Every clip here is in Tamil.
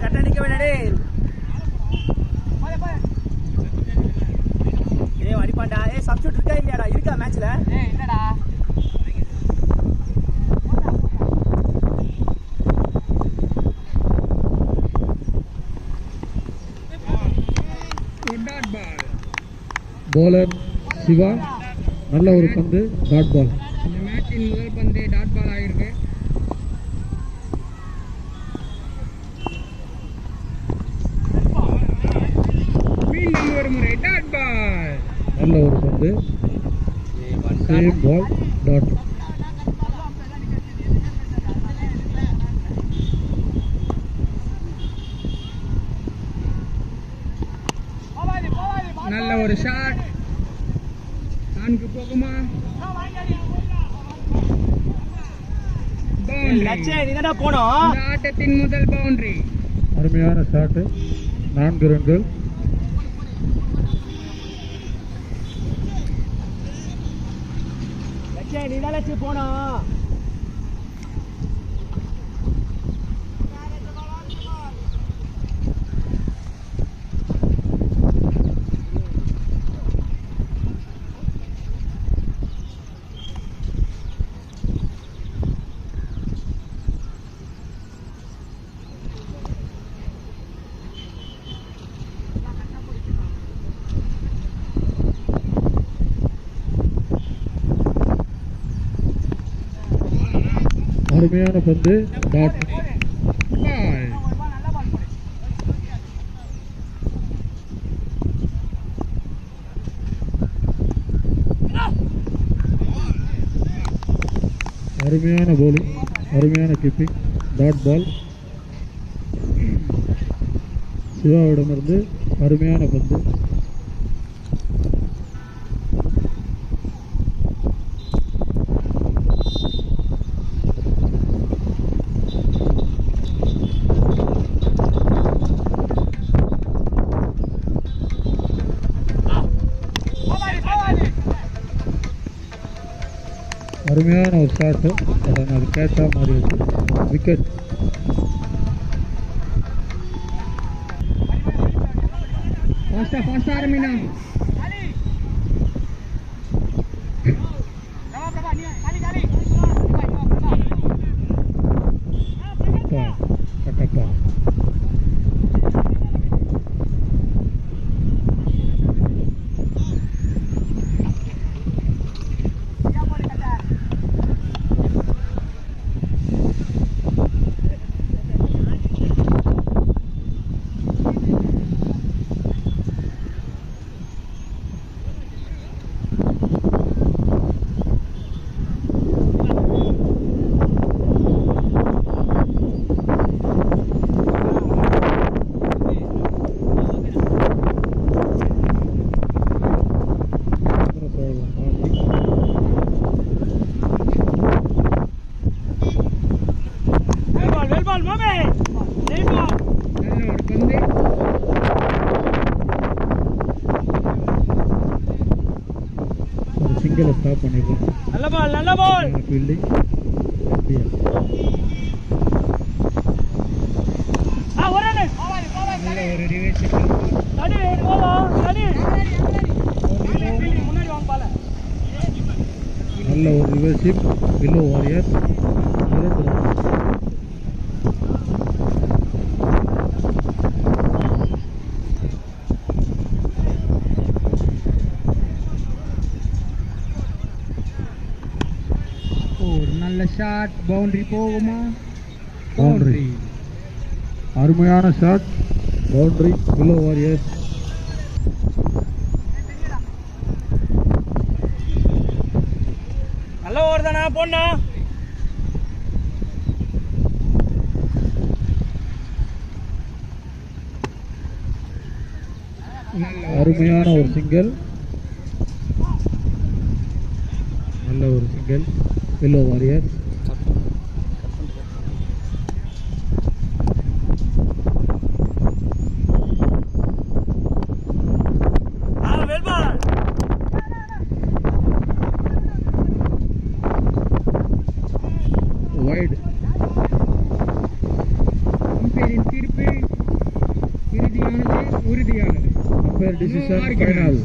கட்ட நிக்க வேணாடே. ஏய் அடிப்பான்டா. ஏய் சப்ஸ்டிட்யூட் இருக்கா இல்லையாடா? இருக்கா மேட்ச்ல? ஏய் இல்லடா. bowler சிவா நல்ல ஒரு பந்து டாட் பால். இந்த மேட்சின் முதல் பந்து டாட் பால் ஆயிருக்கு. மீண்டும் ஒரு முறை டாட் பால். நல்ல ஒரு பந்து சேம் பால் டாட். நல்ல ஒரு ஷாட். 4 போகுமா? லட்சே நீதான்டா போணும். இந்த ஆட்டத்தின் முதல் பவுண்டரி. அருமையான ஷாட். 4 ரன்கள். லட்சே நீதான் லட்சே போணும். அருமையான பந்து டாட். அருமையான bowling, அருமையான கீப்பிங் டாட் பால். சிவாவிடமிருந்து அருமையான பந்து. அருமையான ஒரு ஷாட்டு. உடனே அது கேட்சாக மாறிடுச்சு. விக்கெட். ஃபாஸ்டா ஆரம்பினா. கட்டப்பா சிங்கிளை ஸ்டாப் பண்ணிருக்கோம். நல்ல பால் நல்ல பால். ஃபீல்டிங் ஒரு ரிவேஸ். தடி ஓவா தடி. முன்னாடி வாங்க பால. நல்ல ஒரு ரிவர்ஷிப். Pillow warrior 2 run. நல்ல ஷாட். பவுண்டரி போகுமா? பவுண்டரி. அருமையான ஷாட். பவுண்டரி. Pillow warriors. நல்ல ஓவர் தானா போண்ணா. அருமையான ஒரு சிங்கிள். நல்ல ஒரு சிங்கிள். Pillow warriors. வைட். அம்பையரின் தீர்ப்பு ஓவர் டிசிஷன் ஃபைனல்.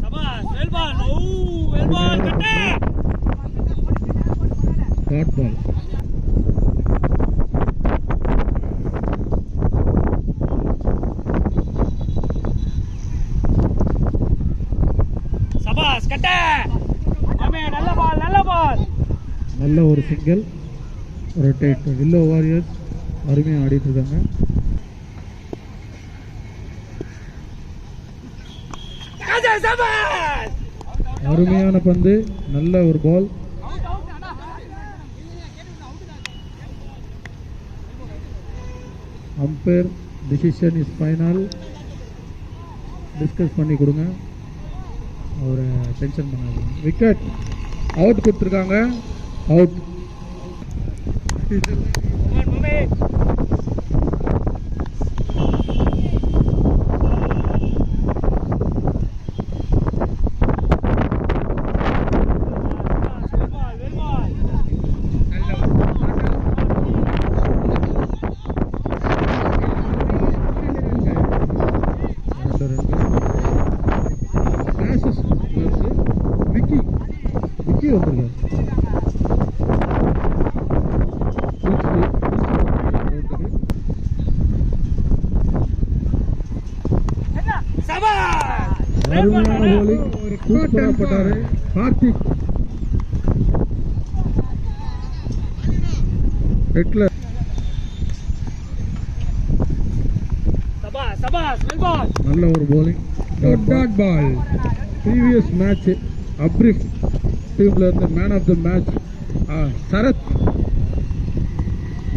சபாஸ் வெல் பால் ஓ வெல் பால் கட்டே டாட் பால். சபாஸ் கட்டே ஆமே நல்ல பால் நல்ல ஒரு சிங்கிள் ரொட்டேட். வில்லோ வாரியர்ஸ் அருமையாக ஆடிட்டு இருக்காங்க. சபாஸ் அருமையான பந்து, நல்ல ஒரு ball. Umpire decision is final. Discuss பண்ணி கொடுங்க, அவரை டென்ஷன் பண்ணாதீங்க. விக்கெட் அவுட் கொடுத்துருக்காங்க. அவுட். விக்கி வந்திருக்காரு. அருமையான bowling, சூப்பரா போட்டாரு கார்த்திக். ஹிட்லர். சபாஸ் வெல் பால் நல்ல ஒரு bowling, dot ball. Previous match அப்ரிஃப் டீம்ல இருந்து man of the match Sarath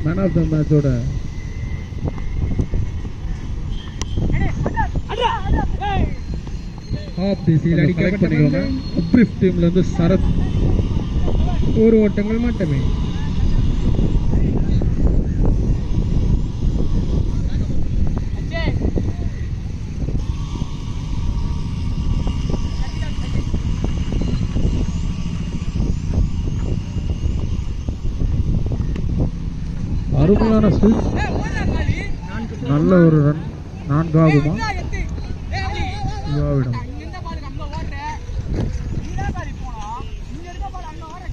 man of the மேட்சோட ஆஃப் தி சீல் செலக்ட் பண்ணிக்கோங்க. அப்ரிஃப் டீம்ல இருந்து சரத். ஒரு ஓட்டங்கள் மட்டுமே. அருமையான ஸ்விட்ச், நல்ல ஒரு ரன். 4 ஆகுமா? யுவாவிடம்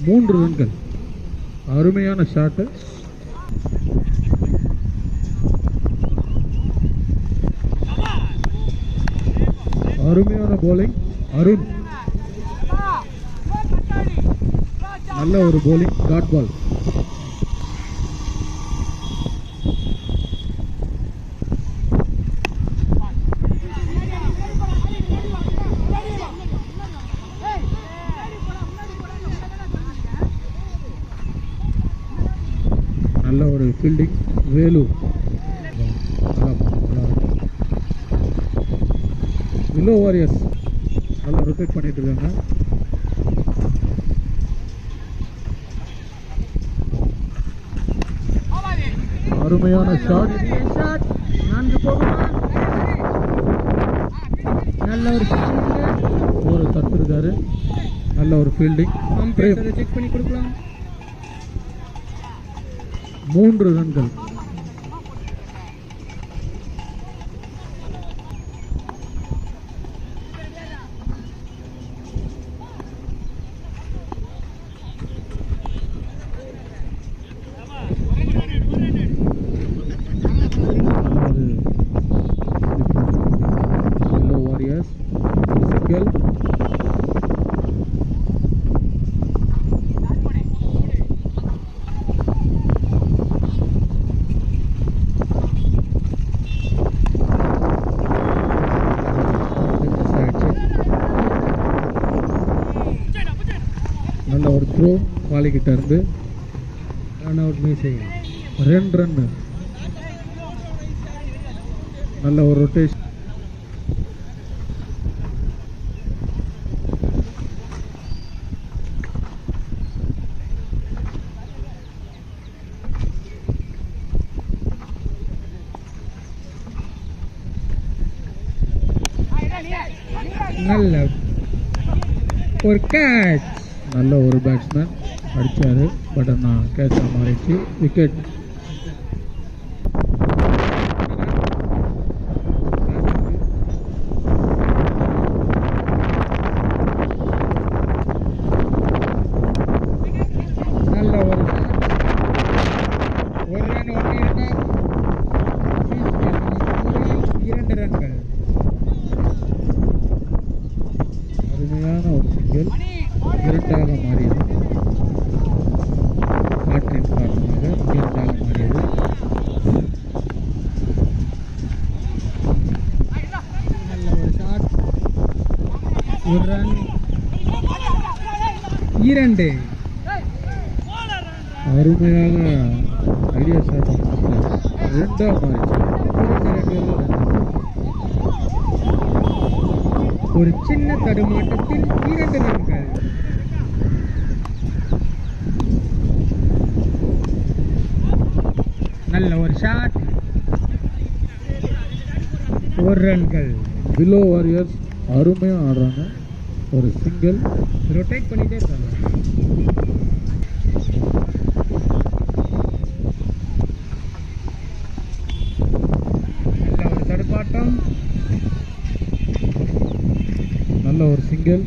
3 ரன்கள். அருமையான ஷாட்டு. அருமையான bowling அருண். நல்ல ஒரு bowling, டாட் பால். நல்ல ஒரு ஃபீல்டிங் வேலு. வில்லோ வாரியர்ஸ் நல்லா ரொட்டேட் பண்ணிட்டு இருக்காங்க. அருமையான ஷாட். 4 போகுமா? நல்ல ஒரு தட்டு இருக்காரு. நல்ல ஒரு ஃபீல்டிங். செக் பண்ணி கொடுக்கலாம். 3 ரன்கள். Yellow Warriors single. நல்ல ஒரு த்ரோ வாலிக்கிட்ட இருந்து ரன் அவுட் மிஸ்ஸிங். 2 ரன். நல்ல ஒரு ரொட்டேஷன். நல்ல ஒரு கேட்ச். நல்ல ஒரு பேட்ஸ்மேன். அடிச்சாரு. பட் ஆனால் கேட்சாக மாறிடுச்சு. விக்கெட். நல்ல ஒரு ரன் ஒன்று இருக்கா. 2 ரன்கள். அருமையான ஒரு சிங்கிள் 2ஆக மாறியது. காற்றின் காரணமாக 2ஆக மாறியது. நல்ல ஒரு ஷாட். 1 ரன் 2. அருமையாக ஐடியா ஷாட் 2ஆக மாறிச்சு. ஒரு சின்ன தடுமாட்டத்தில் 2 ரன்கள். நல்ல ஒரு ஷாட் 1 ரன்கள். பிலோ வாரியர்ஸ் அருமையா ஆடுறாங்க. ஒரு சிங்கிள் ரொட்டேட் பண்ணிட்டே இருக்காங்க. நல்ல ஒரு தடுப்பாட்டம். நல்ல ஒரு சிங்கிள்.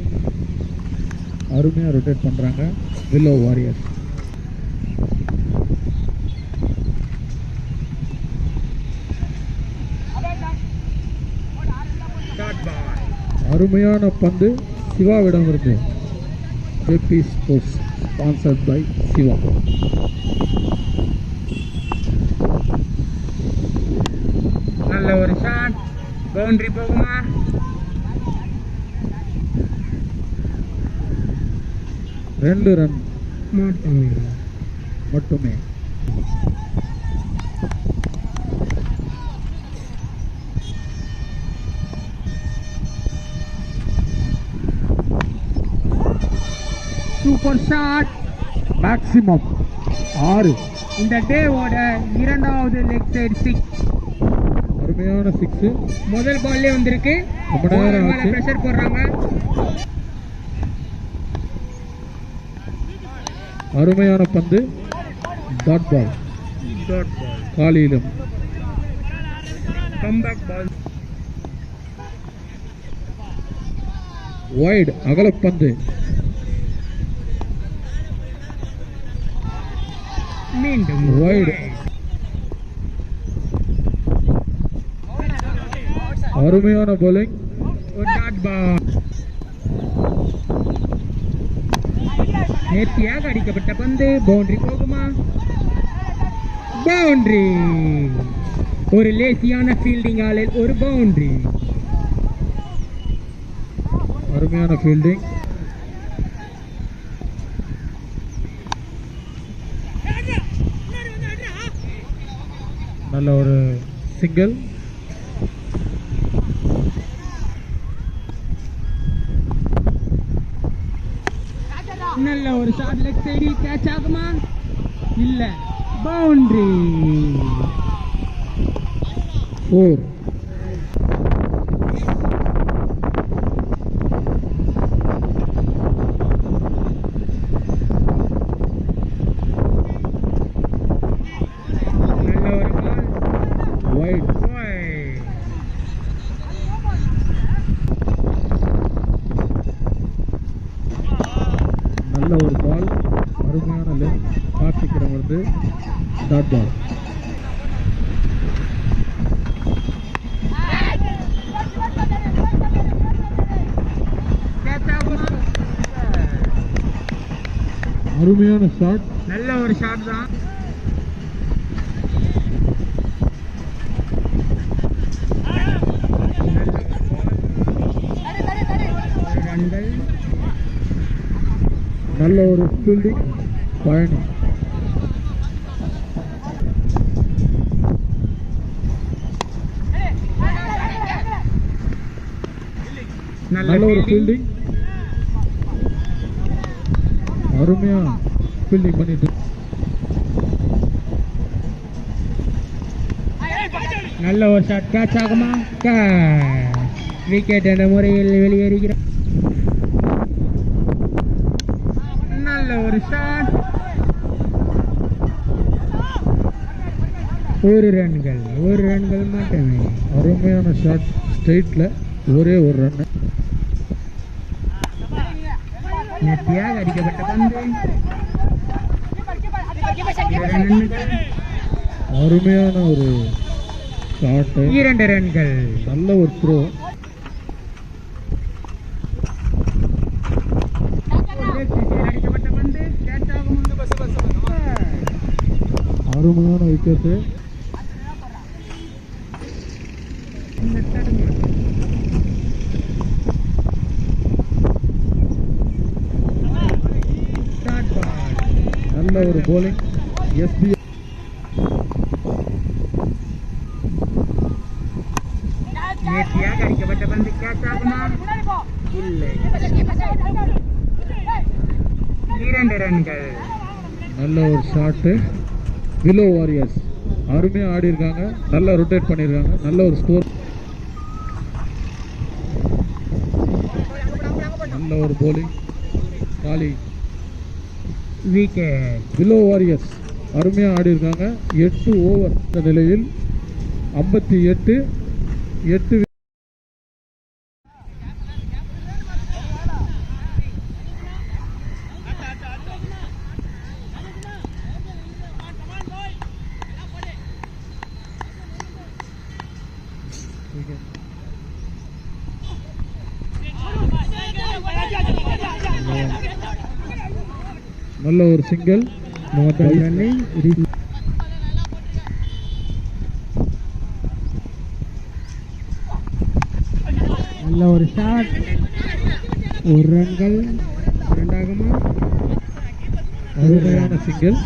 அருமையாக ரொட்டேட் பண்ணுறாங்க வில்லோ வாரியர்ஸ். அருமையான பந்து சிவாவிடம் இருந்து. JP Sports sponsored by Siva. நல்ல ஒரு ஷாட். பவுண்டரி போகுமா? ரெண்டு ரன் மட்டுமே. Super shot. மேக்ஸிமம் 6. இந்த டேவோட 2வது லெக் சைடு 6. அருமையான 6. முதல் பால்லே வந்திருக்கு. ரொம்ப நேரம் ஆச்சு. பிரஷர் போடுறாங்க. அருமையான பந்து. Dot ball. காலியிலும் கம்பேக் பால். வைட் அகலப்பந்து. மீண்டும் வைட். அருமையான bowling. டாட் பால். நேர்த்தியாக அடிக்கப்பட்ட பந்து. பவுண்டரி போகுமா? பவுண்டரி. ஒரு லேசியான ஃபீல்டிங் ஆளில் ஒரு பவுண்டரி. அருமையான ஃபீல்டிங். நல்ல ஒரு சிங்கிள். நல்ல ஒரு ஷாட். லெக் சைடில் கேட்ச் ஆகுமா? இல்ல. பவுண்டரி. 4. நல்ல ஒரு பால். வைட். நல்ல ஒரு பால். அருமையான லெஃப்ட். கார்த்திக்கிடம் வந்து டாட் பால். அருமையான ஷாட். நல்ல ஒரு ஷாட் தான். நல்ல ஒரு ஃபீல்டிங். பயணி. நல்ல ஒரு ஃபீல்டிங். அருமையா ஃபீல்டிங் பண்ணிட்டு. நல்ல ஒரு ஷாட். கேட்ச் ஆகுமா? விக்கெட் என்ற முறையில் வெளியேறுகிறார். நல்ல ஒரு ஷாட். ஒரு ரன்கள் மட்டுமே. அருமையான ஷாட், ஸ்ட்ரைட்டில் ஒரே ஒரு ரன்னு. நேர்த்தியாக அடிக்கப்பட்ட பந்து. 2 ரன்கள். அருமையான ஒரு ஷாட்டு, 2 ரன்கள். நல்ல ஒரு த்ரோ. அடிக்கப்பட்ட பந்து கேட்ச் ஆகும். அருமையான விக்கெட்டு. நல்ல ஒரு bowling. எஸ்பி நேர்த்தியாக அடிக்கப்பட்ட பந்து கேட்ச் ஆகுமா? இல்லை. 2 ரன்கள். நல்ல ஒரு ஷாட்டு. விலோ வாரியர்ஸ் அருமையாக ஆடி இருக்காங்க, நல்லா ரொட்டேட் பண்ணியிருக்காங்க, நல்ல ஒரு ஸ்கோர். நல்ல ஒரு bowling. காலி விக்கெட். விலோ வாரியர்ஸ் அருமையாக ஆடி இருக்காங்க. 8 ஓவர் இந்த நிலையில் 58 நல்ல ஒரு சிங்கிள். நல்ல ஒரு ஷாட். 1 ரன்கள். 2 ஆகுமா? அருமையான சிங்கிள்.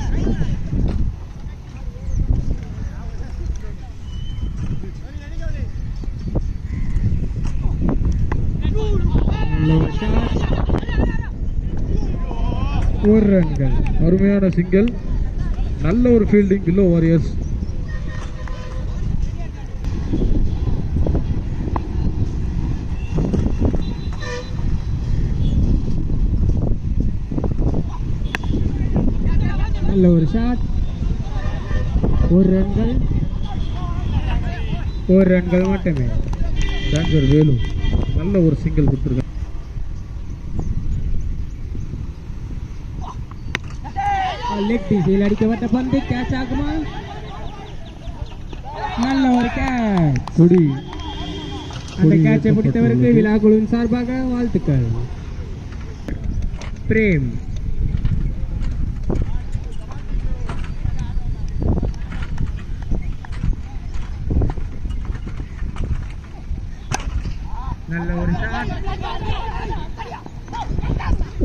நல்ல ஒரு ஷாட். 1 ரன்கள். அருமையான சிங்கிள். நல்ல ஒரு ஃபீல்டிங் வில்லோ வாரியர்ஸ். நல்ல ஒரு ஷாட். 1 ரன்கள். 1 ரன்கள் மட்டுமே. டான்சர் வேலு நல்ல ஒரு சிங்கிள் கொடுத்துருக்காங்க. லெக் பீஸில் அடிக்கப்பட்ட பந்து கேட்ச் ஆகுமா? நல்ல ஒரு கேட்ச். கொடி அந்த கேட்சை பிடித்தவருக்கு விழா குழுவின் சார்பாக வாழ்த்துக்கள். பிரேம். நல்ல ஒரு ஷாட்.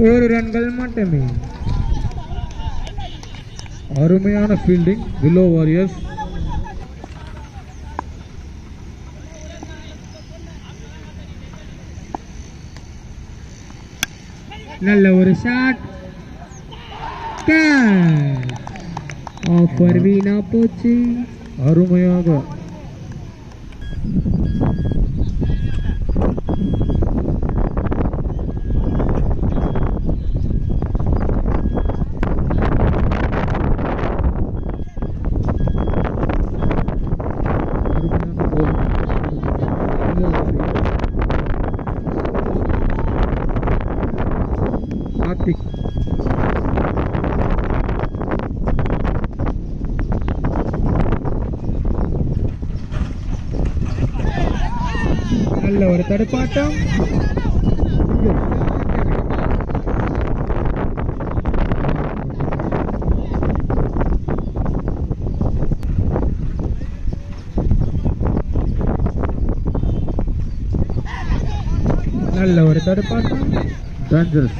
1 ரன்கள் மட்டுமே. அருமையான ஃபீல்டிங் வில்லோ வாரியர்ஸ். நல்ல ஒரு ஷாட். கேட்ச். ஆஃபர் வீணா போச்சு. அருமையாக கார்த்திக். நல்ல ஒரு தடுப்பாட்டம். நல்ல ஒரு தடுப்பாட்டம். டேஞ்சரஸ்.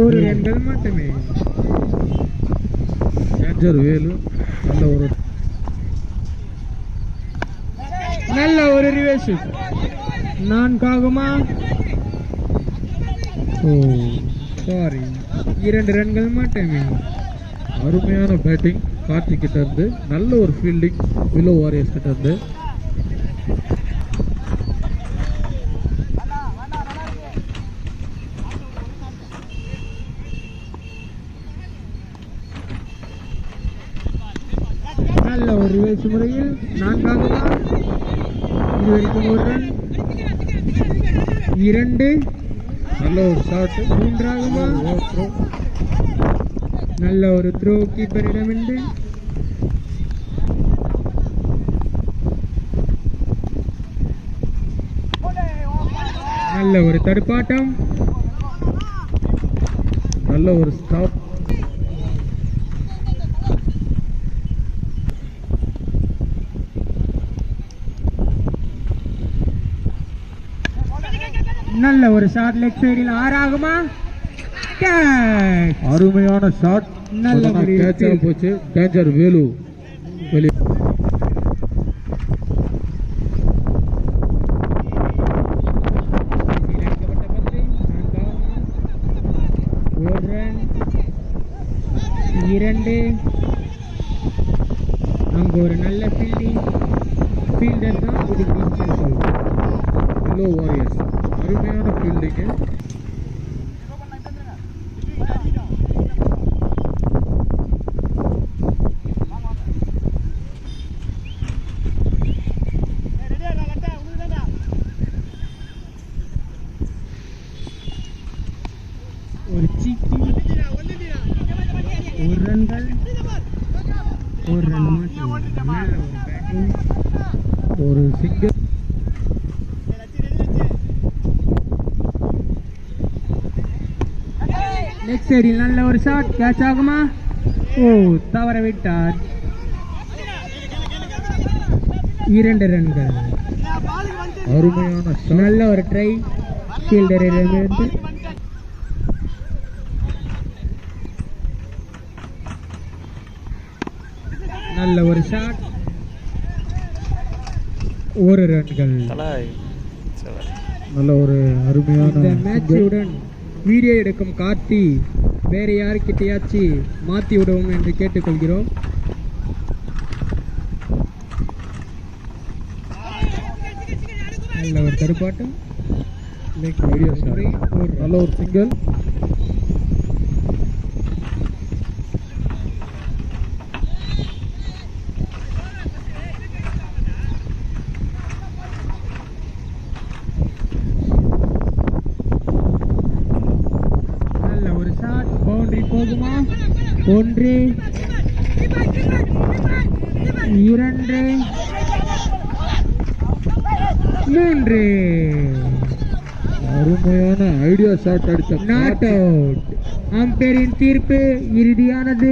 1 ரன்கள் மட்டுமே. டேஞ்சர் வேலு நல்ல ஒரு ரிவர்ஸ். 4 ஆகுமா? ஓ சாரி, 2 ரன்கள் மட்டுமே. அருமையான பேட்டிங் கார்த்திக் கிட்ட இருந்து, நல்ல ஒரு ஃபீல்டிங் வில்லோ வாரியர்ஸ் கிட்ட இருந்து. நல்ல ஒரு ரிவர்ஸ் முறையில் 4ஆகுமா? இதுவரைக்கும் ஒரு ரன். 2. நல்ல ஒரு ஷாட். 3ஆகுமா? நல்ல ஒரு த்ரோ கீப்பரிடமிருந்து. நல்ல ஒரு தடுப்பாட்டம். நல்ல ஒரு ஸ்டாப். நல்ல ஒரு ஷாட் லெக் சைடில் 6ஆகுமா? அருமையான ஷாட். நல்ல கேட்சா போச்சு. டேஞ்சர் வேலு வெளியே. அங்க ஒரு நல்ல ஃபீல்டர் தான் வில்லோ வாரியர்ஸ் அருமையான ஃபீல்டிங்கு. ஒரு சீக்கி ஒரு ரன்கள் ஒரு ரன் மட்டும். நல்ல ஒரு பேட்டிங். ஒரு சிங்கிள். லெக் சைடில் நல்ல ஒரு ஷாட். கேட்ச் ஆகுமா? ஓ, தவற விட்டார். 2 ரன்கள். அருமையான ஷாட். நல்ல ஒரு ட்ரை ஃபீல்டரிடமிருந்து. நல்ல ஒரு ஷாட். 1 ரன்கள். நல்ல ஒரு அருமையான இந்த மேட்சுடன் வீடியோ எடுக்கும் கார்த்தி வேறு யாருக்கிட்டையாச்சு மாற்றி விடுவோம் என்று கேட்டுக்கொள்கிறோம். நல்ல ஒரு தடுப்பாட்டம். Idea shot. நல்ல ஒரு சிங்கிள். பவுண்டரி போகுமா? 1 2 3. அருமையான ஐடியா ஷாட் அடித்த. Not out. அம்பேரின் தீர்ப்பு இறுதியானது.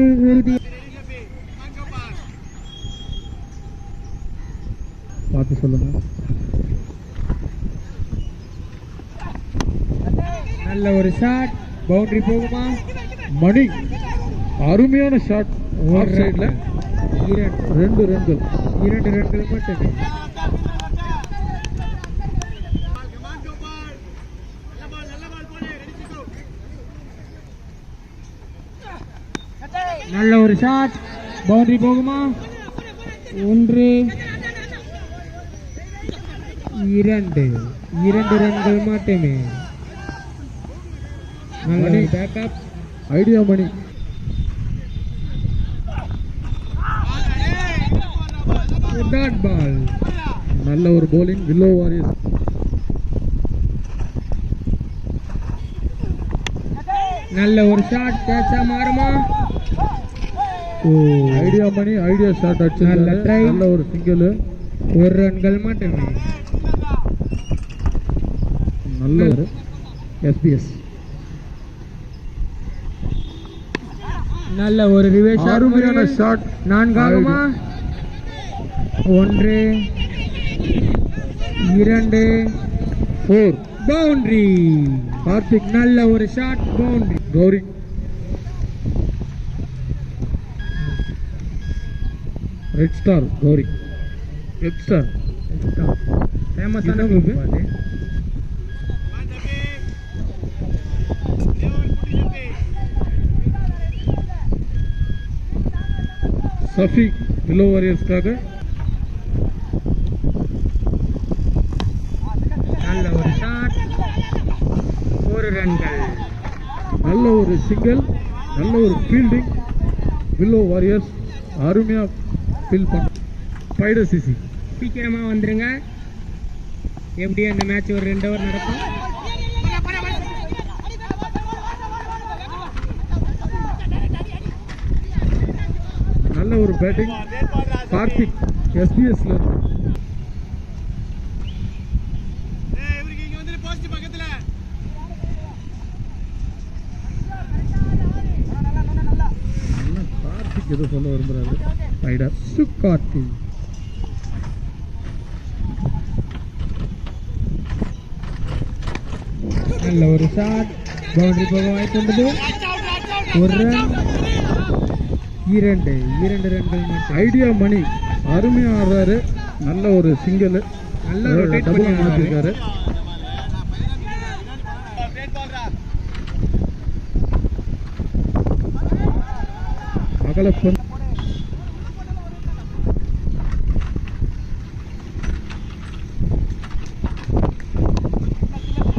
பார்த்து சொல்லுங்க. நல்ல ஒரு ஷாட். பவுண்டரி போகுமா? மணி அருமையான ஷாட். ஆஃப் சைட்ல 2 ரன்கள். 2 ரன்கள் மட்டுமே. நல்ல ஒரு ஷாட். பவுண்டரி போகுமா? 1 2 ரன்கள் மட்டுமே. நல்ல backup. Idea Mani. Dot ball. நல்ல ஒரு bowling வில்லோ வாரியர்ஸ். நல்ல ஒரு ஷாட். கேட்சா மாறுமா? ஓ, ஐடியா மணி ஐடியா ஷாட் அடிச்சு. நல்ல ட்ரை. நல்ல ஒரு சிங்கிள். 1 ரன்கள் மட்டுமே. நல்ல ஒரு SBS. நல்ல ஒரு ரிவர்ஸ். அருமையான ஷாட். 4ஆகுமா? 1 2 4. பவுண்டரி. கார்த்திக். நல்ல ஒரு shot. Boundary. Gowri. Red Star Gowri. Red Star ஃபேமஸான சஃபி வில்லோ வாரியர்ஸ்க்காக. நல்ல ஒரு ஷாட். 1 ரன்கள். நல்ல ஒரு சிங்கிள். நல்ல ஒரு ஃபீல்டிங். வில்லோ வாரியர்ஸ் அருமையா ஃபீல் பண்ண. Spider CC. சீக்கிரமா வந்துருங்க. எப்படி அந்த மேட்ச் ஒரு 2 ஹவர் நடக்கும். நல்ல ஒரு பேட்டிங் கார்த்திக் எஸ்பிஎஸ்ல இருந்து. கார்த்திக் ஏதோ சொல்ல விரும்புறாரு. ஸ்பைடர் கார்த்திக் நல்ல ஒரு ஷாட். பவுண்டரி போக வாய்ப்புள்ளது. ஒரு ரன். 2 ரன்கள் மட்டும். ஐடியா மணி அருமையா ஆடுறாரு. நல்ல ஒரு சிங்கிள். நல்ல ரொட்டேட் டபுள் பண்ணி மாத்திருக்காரு. அகலப்பன்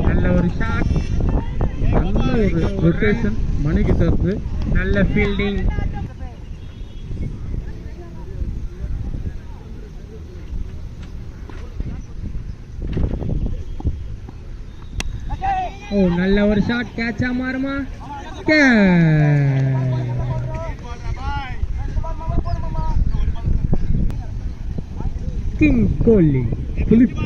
நல்ல ஒரு ஷாட். நல்ல ஒரு ரொட்டேஷன் மணி கிட்ட இருந்து. நல்ல ஃபீல்டிங். ஓ நல்ல ஒரு ஷாட். கேட்சா மாறுமா? கிங் கோலி. பிலிப்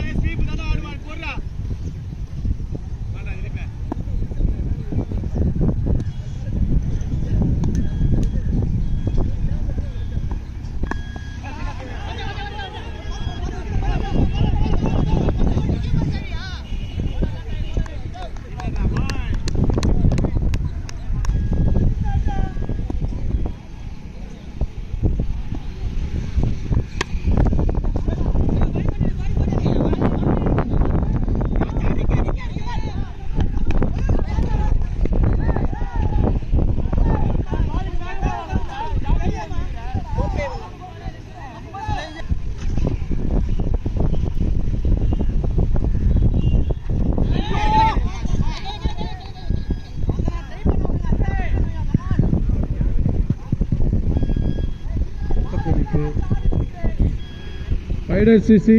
ஸ்பைடர் சிசி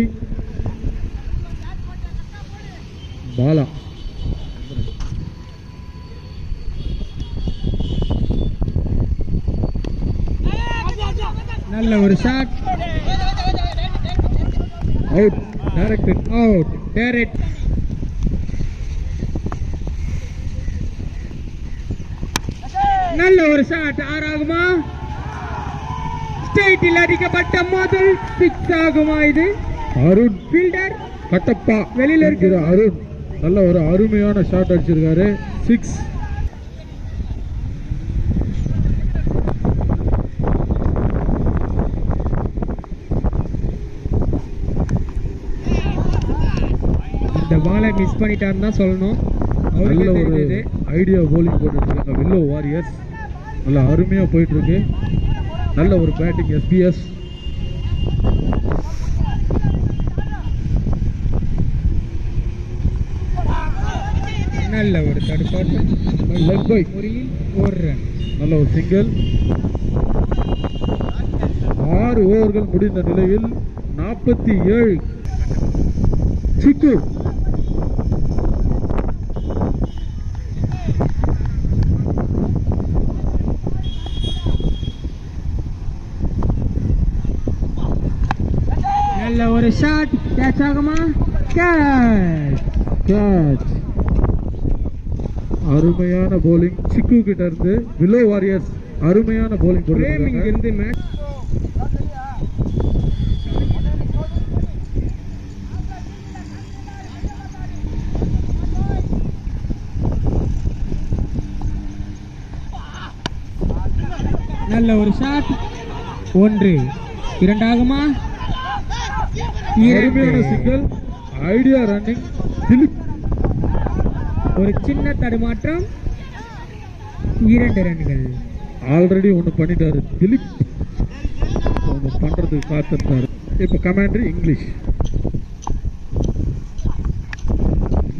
பாலா. நல்ல ஒரு shot. Out. Directed out. Direct. நல்ல ஒரு ஷாட். ஆறாகுமா? ஸ்ட்ரைட்டில் அடிக்கப்பட்ட முதல் 6 ஆகுமா? இது அருண் ஃபீல்டர் கட்டப்பா வெளியில இருக்கிற அருண் நல்ல ஒரு அருமையான ஷாட் அடிச்சிருக்காரு. 6. இந்த பாலை மிஸ் பண்ணிட்டாருன்னு தான் சொல்லணும். நல்ல அவருக்கு ஒரு தெரியுது. ஐடியா போலிங் போட்டுட்டு இருக்காங்க வில்லோ வாரியர்ஸ். நல்ல அருமையா போயிட்டு இருக்கு. நல்ல ஒரு பேட்டிங் எஸ்பிஎஸ். நல்ல ஒரு தடுப்பாட்டம். Leg bye. ஒரு ரன். நல்ல ஒரு சிங்கிள். 6 ஓவர்கள் முடிந்த நிலையில் 47. சிக்கு நல்ல ஒரு ஷாட். கேட்ச் ஆகுமா? கேட்ச். கேட்ச். அருமையான போலிங் சிக்கு கிட்ட இருந்து. வில்லோ வாரியர்ஸ் அருமையான போலிங் போட்டுருக்காங்க. இருந்து மேட்ச் நல்ல ஒரு ஷாட். 1 2 ஆகுமா? அருமையான சிங்கிள். Idea running. திலீப் ஒரு சின்ன தடுமாற்றம். 2 ரன்கள். ஆல்ரெடி ஒன்று பண்ணிட்டாரு திலீப். ஒன்று பண்றதுக்கு காத்திருந்தாரு. இப்போ கமாண்டரி இங்கிலீஷ்.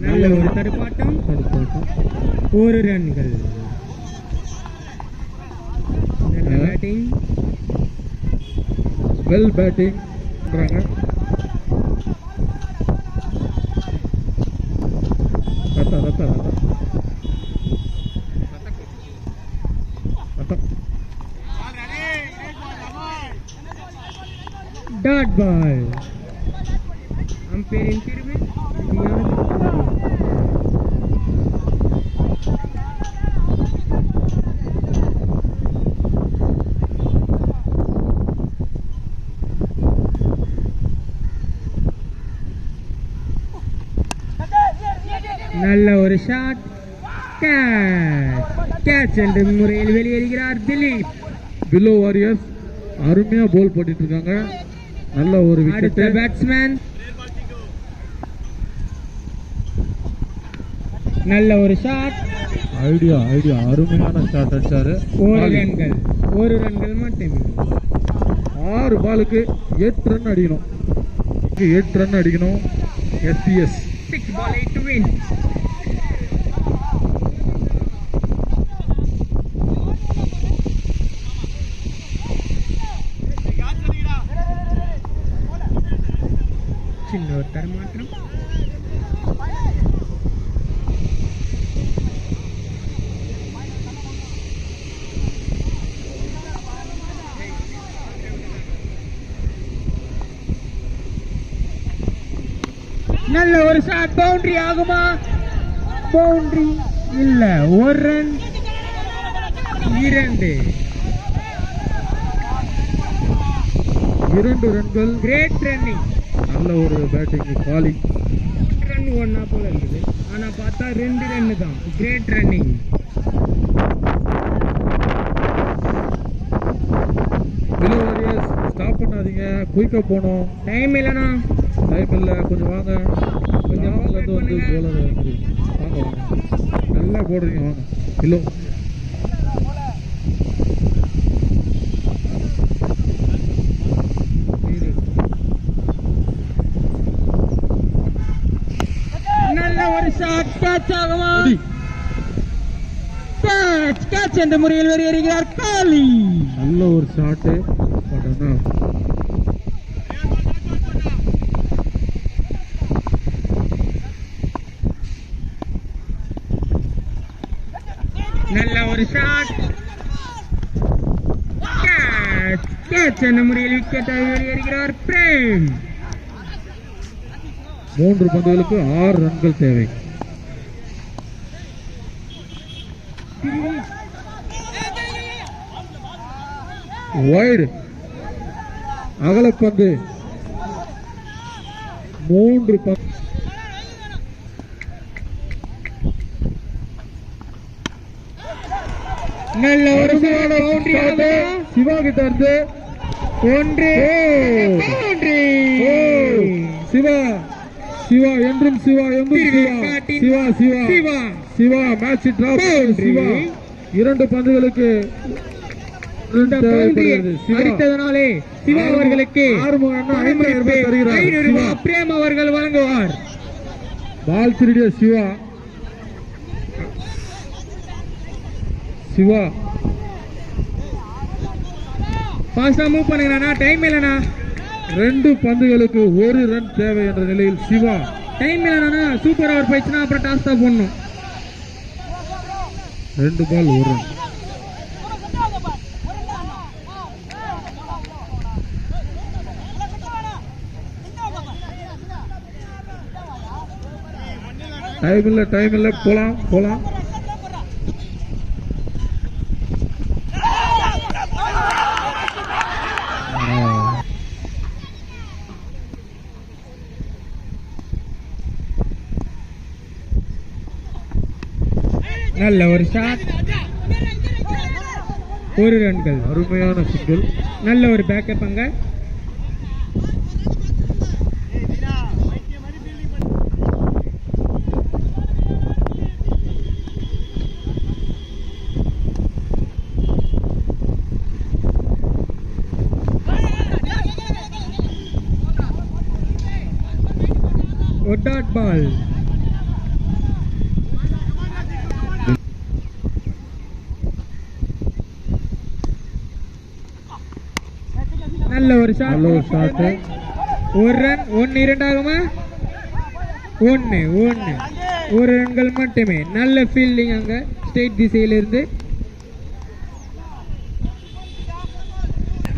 நல்ல ஒரு தடுப்பாட்டம். 1 ரன்கள். நல்ல பேட்டிங். Well batting. பண்றாங்க. ரத்தம் ரத்தம் ரத்தம் ரத்தம். Dot ball. அம்பேரின் தீர்வு நல்ல ஒரு ஷாட். கேட்ச் என்ற முறையில் வெளியேறுகிறார் திலீப். பிலோ வாரியர்ஸ் அருமையா போல் போட்டுட்டு இருக்காங்க. நல்ல ஒரு அடுத்த விக்கெட். பேட்ஸ்மேன் நல்ல ஒரு ஷாட். ஐடியா அருமையான ஷாட் அடிச்சாரு. ஒரு ரன்கள் மட்டுமே. 6 பாலுக்கு 8 ரன் அடிக்கணும். 8 ரன் அடிக்கணும். SPS 6 ball 8 to win. சின்ன ஒரு தரமாற்றம். நல்ல ஒரு ஷாட். பவுண்டரி ஆகுமா? பவுண்டரி இல்ல. ஒரு ரன். 2 ரன்கள். Great running. நல்ல ஒரு பேட்டிங். காலி ரன் ஒன்னா போல இருக்குது. ஆனா பார்த்தா 2 ரன் தான். Great running. Willow Warriors stop பண்ணாதீங்க. குயிக்கா போனோம். டைம் இல்லனா? டைம் இல்ல. கொஞ்சம் வாங்க. கொஞ்சம் வந்து போலர் வாங்க வாங்க. நல்லா போடுறீங்க வாங்க. பிலோ நல்ல ஒரு ஷாட். கேட்ச் ஆகுமா? கேட்ச் என்ற முறையில் வெளியேறுகிறார் காலி. நல்ல ஒரு ஷாட்டு. நல்ல ஒரு ஷாட். கேட்ச் என்ற முறையில் விக்கெட்டை வெளியேறுகிறார் பிரேம். 3 பந்துகளுக்கு 6 ரன்கள் தேவை. வைடு அகலப்பந்து. 3 பந்து. நல்ல ஒரு பவுண்டரி. சிவா கிட்ட இருந்து ஒன்று. பவுண்டரி. சிவா சிவா என்றும் சிவா என்றும் சிவா சிவா சிவா சிவா மேட்ச் டிராப். சிவா 2 பந்துகளுக்கு அடித்ததனாலே சிவா அவர்களுக்கு 500 ரூபாய் பிரேம் அவர்கள் வழங்குவார். பால் திருடிய சிவா. சிவா ஃபாஸ்டா மூவ் பண்ணுங்கண்ணா. டைம் இல்லைண்ணா. 2 பந்துகளுக்கு 1 ரன் தேவை என்ற நிலையில் சிவா. டைம் இல்லைண்ணா. சூப்பர் ஓவர் போயிடுச்சுன்னா அப்புறம் டாஸ் தான் போடணும். 2 பால் 1 ரன். டைம் இல்ல போலாம். நல்ல ஒரு ஷாட். 1 ரன்கள். அருமையான சிங்கிள். நல்ல ஒரு பேக்கப் அங்க. ஒரு டாட் பால். நல்ல ஒரு ஷாட். ஒரு ரன் 1-2 ஆகுமா? 1 ஒரு ரன்கள் மட்டுமே. நல்ல ஃபீல்டிங் அங்க ஸ்டேட் திசையிலிருந்து.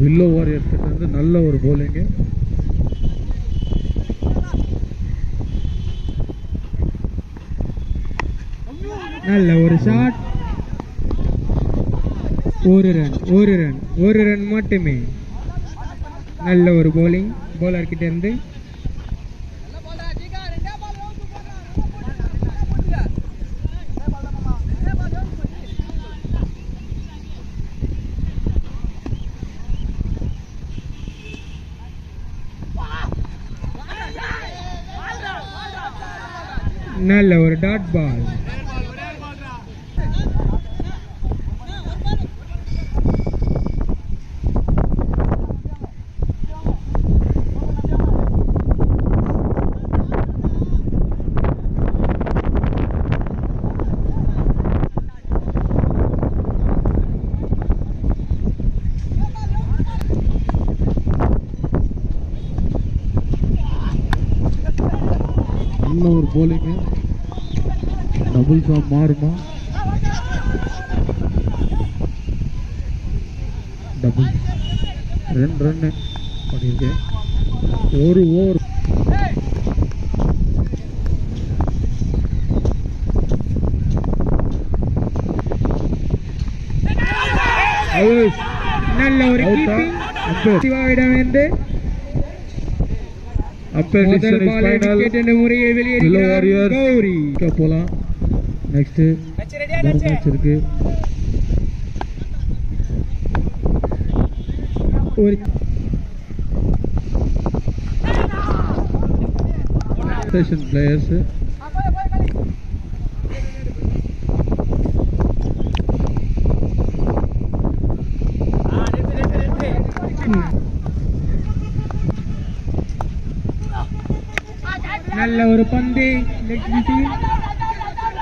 வில்லோ வாரியர்ஸ் கிட்ட இருந்து நல்ல ஒரு bowling. நல்ல ஒரு ஷாட். ஒரு ரன் மட்டுமே. நல்ல ஒரு bowling bowler கிட்ட இருந்து. நல்ல ஒரு டாட் பால். நல்ல ஒரு bowling. டபுள்ஸா மாறுமா? டபுள் 2 ரன் பண்ணியிருக்கேன். ஒரு ஓவர். நல்ல ஒரு கீப்பிங் சிவாவிடமிருந்து. முதல் பால் விக்கெட் என்ற முறையை வெளியேறுகிறார் கௌரி. போலாம். நெக்ஸ்ட் மேட்ச் இருக்கு. ஒரு ஸ்டேஷன் பிளேயர்ஸ் நல்ல ஒரு பந்து லெக் திசையில்.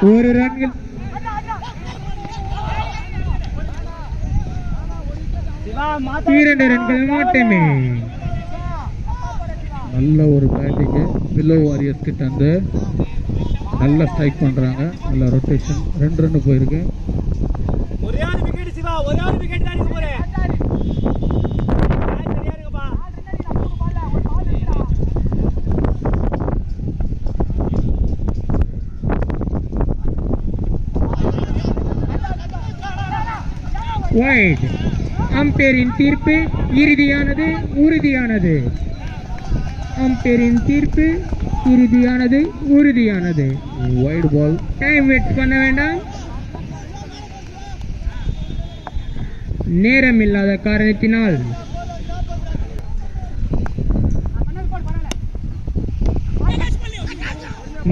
ஒரு ரன்கள். இரண்டு ரன்கள் மட்டுமே. நல்ல ஒரு பேட்டிங் வில்லோ வாரியர்ஸ் கிட்ட இருந்து. நல்ல ஸ்ட்ரைக் பண்றாங்க. நல்ல ரொட்டேஷன். 2 ரன் போயிருக்கு. ஒரே ஒரு விக்கெட் சிவா, ஒரே ஒரு விக்கெட் தான் எடுக்க போறேன். சரியா இருக்குப்பா. வைட். அம்பேரின் தீர்ப்பு இறுதியானது, உறுதியானது. அம்பேரின் தீர்ப்பு இறுதியானது, உறுதியானது. வைட் பால். டைம் வேஸ்ட் பண்ண வேண்டாம். நேரம் இல்லாத காரணத்தினால்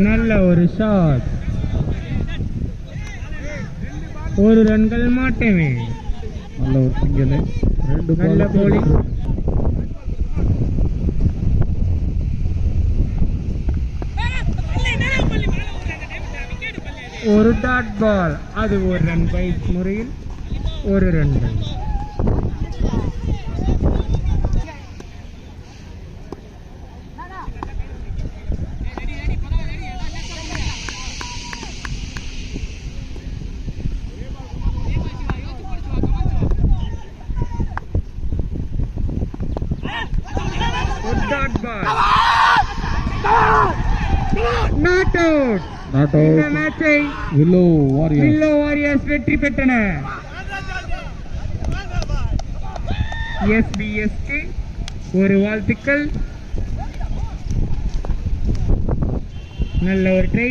நல்ல ஒரு ஷாட். ஒரு ரன்கள் மட்டுமே. நல்ல ஒரு சிங்கிள். 2 நல்ல bowling. ஒரு டாட் பால். அது ஒரு ரன் பைஸ் முறையில் ஒரு ரன்கள். Not out. இந்த மேட்சை வில்லோ வாரியர்ஸ் வெற்றி பெற்றனர். SBSக்கு ஒரு வாழ்த்துக்கள். நல்ல ஒரு ட்ரை.